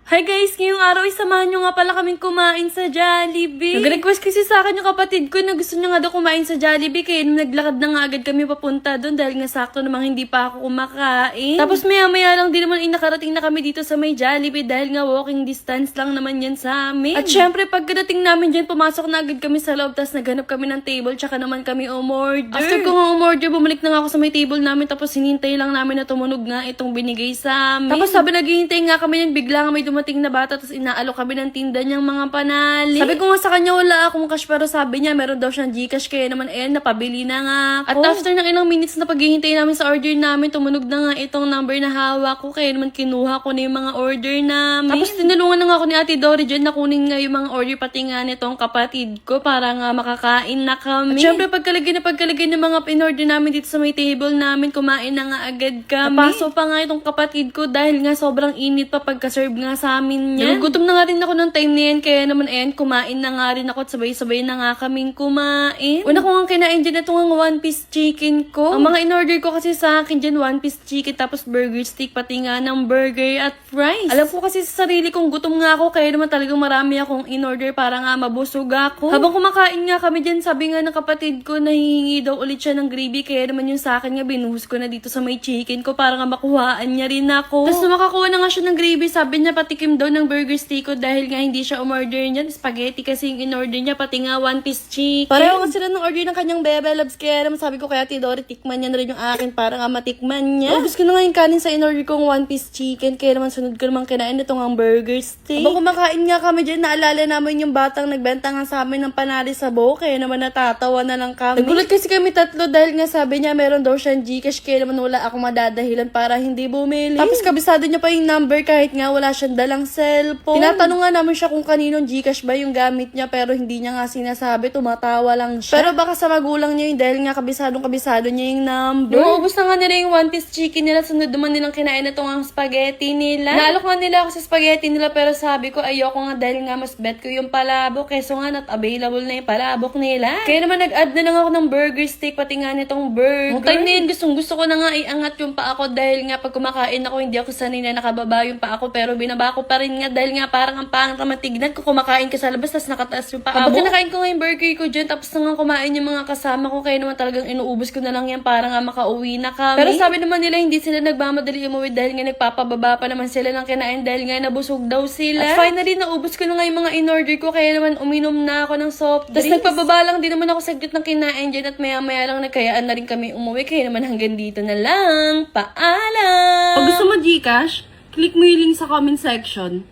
Hi guys! Ngayong araw ay samahan nyo nga pala kaming kumain sa Jollibee. Nag-request kasi sa akin yung kapatid ko na gusto nyo nga daw kumain sa Jollibee. Kaya naglakad na nga agad kami papunta doon dahil nga sakto namang hindi pa ako kumakain. Tapos maya-maya lang din naman nakarating na kami dito sa may Jollibee dahil nga walking distance lang naman yan sa amin. At syempre pagkadating namin dyan, pumasok na agad kami sa loob tapos naghanap kami ng table tsaka naman kami umorder. After ko nga umorder, bumalik na nga ako sa may table namin tapos hinintay lang namin na tumunog nga itong binigay sa amin. Tapos sabi naghihintay nga kami yan, bigla nga may dumating na bata tapos inaalok kami ng tinda niyang mga panali. Sabi ko nga sa kanya wala akong cash pero sabi niya meron daw siyang Gcash kaya naman napabili na nga ako. At after ng ilang minutes na paghihintay namin sa order namin, tumunog na nga itong number na hawak ko kaya naman kinuha ko na yung mga order namin. Tapos tinulungan na nga ako ni Ate Dory dyan na kunin nga yung mga order pati nga nitong kapatid ko para nga makakain na kami. At syempre pagkalagay ng mga pinorder namin dito sa may table namin, kumain na nga agad kami. Napaso pa nga itong kapatid ko dahil nga sobrang init pa pagka-serve nga sa amin yan. Nagugutom na nga rin ako ng time na yan, kaya naman kumain na nga rin ako at sabay-sabay na nga kaming kumain. Una ko nga kinain dyan itong one piece chicken ko. Ang mga in-order ko kasi sa akin dyan, one piece chicken tapos burger stick, pati nga ng burger at fries. Alam ko kasi sa sarili kong gutom nga ako, kaya naman talagang marami akong in-order para nga mabusog ako. Habang kumakain nga kami dyan, sabi nga ng kapatid ko na hihingi daw ulit siya ng gravy, kaya naman yung sa akin nga binuhos ko na dito sa may chicken ko para nga makuhaan niya rin ako. Tapos nung makakuha na nga siya ng gravy, sabi niya patikim daw ng burger steak ko dahil nga hindi siya umorder niyan. Spaghetti kasi yung in-order niya, pati nga one piece chicken. Pareho nga sila ng order ng kanyang bebe loves, kaya naman sabi ko kaya Ate Dory, tikman niya na rin yung akin para nga matikman niya. Ubus ko na nga yung kanin sa in-order kong one piece chicken, kaya naman sunod ko naman kinain itong ang burger steak. Habang kumakain nga kami dyan, naalala namin yung batang nagbenta nga sa amin ng panali sa buho, kaya naman natatawa na lang kami. Nagulat kasi kami tatlo dahil nga sabi niya meron daw siyang Gcash, kaya naman wala akong madadahilan para hindi bumili. Tapos kabisado niya pa yung number kahit nga wala siyang dalang cellphone. Tinatanong nga namin siya kung kaninong Gcash ba yung gamit niya pero hindi niya nga sinasabi, tumatawa lang siya. Pero baka sa magulang niya yun dahil nga kabisado niya yung number. Ubus na nga nila yung one piece chicken nila, sunod naman nilang kinain na itong spaghetti nila. Naalok nga nila ako sa spaghetti nila pero sabi ko ayoko nga dahil nga mas bet ko yung palabok, keso nga not available na yung palabok nila. Kaya naman nag-add na lang ako ng burger steak pati nga nitong burger. Nung time na yun, gusto ko na nga iangat yung paa ko dahil nga pag kumakain ako hindi ako sanay na nakababa yung paa ko pero binaba ko pa rin nga dahil nga parang ang pangit naman tignan kung kumakain ka sa labas tapos nakataas yung paa mo. Habang kinakain ko nga yung burger ko dyan tapos na nga kumain yung mga kasama ko, kaya naman talagang inuubos ko na lang yan para nga makauwi na kami. Pero sabi naman nila hindi sila nagmamadali umuwi dahil nga nagpapababa pa naman sila ng kinain dahil nga nabusog daw sila. At finally naubos ko na nga yung mga in-order ko, kaya naman uminom na ako ng soft drinks. Tapos nagpababa lang din naman ako saglit ng kinain dyan at maya-maya lang nagkayaan na rin kami umuwi, kaya naman hanggang dito na lang. Paalam! Pag gusto mo Gcash, click mo yung link sa comment section.